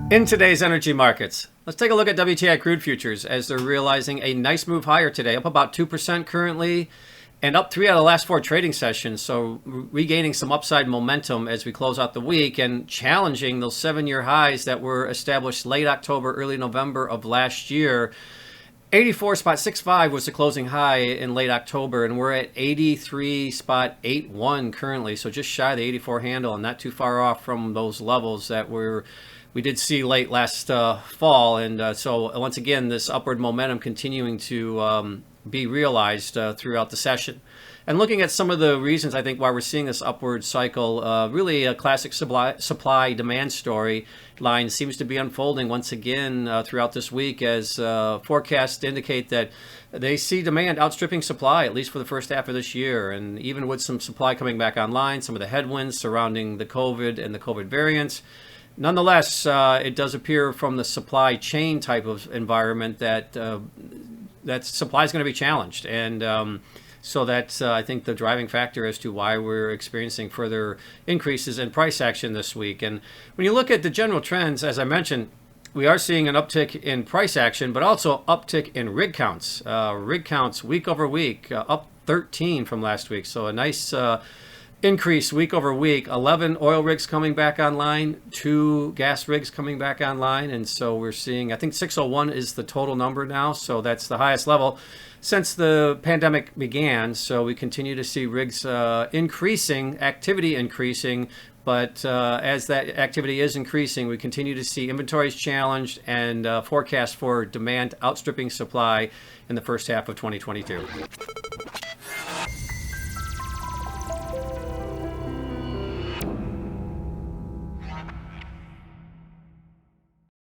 In today's energy markets, let's take a look at WTI Crude futures as they're realizing a nice move higher today, up about 2% currently, and up 3 out of the last 4 trading sessions. So regaining some upside momentum as we close out the week and challenging those 7-year highs that were established late October, early November of last year. 84.65 was the closing high in late October, and we're at 83.81 currently, so just shy of the 84 handle and not too far off from those levels that we did see late last fall. And so once again, this upward momentum continuing to be realized throughout the session. And looking at some of the reasons, I think, why we're seeing this upward cycle, really a classic supply-demand story line seems to be unfolding once again throughout this week as forecasts indicate that they see demand outstripping supply, at least for the first half of this year. And even with some supply coming back online, some of the headwinds surrounding the COVID and the COVID variants, nonetheless, it does appear from the supply chain type of environment that that supply is going to be challenged. And so that's, I think, the driving factor as to why we're experiencing further increases in price action this week. And when you look at the general trends, as I mentioned, we are seeing an uptick in price action, but also uptick in rig counts. Rig counts week over week, up 13 from last week. So a nice increase week over week. 11 oil rigs coming back online, 2 gas rigs coming back online. And so we're seeing, I think 601 is the total number now. So that's the highest level since the pandemic began. So we continue to see rigs increasing, activity increasing. But as that activity is increasing, we continue to see inventories challenged and forecast for demand outstripping supply in the first half of 2022.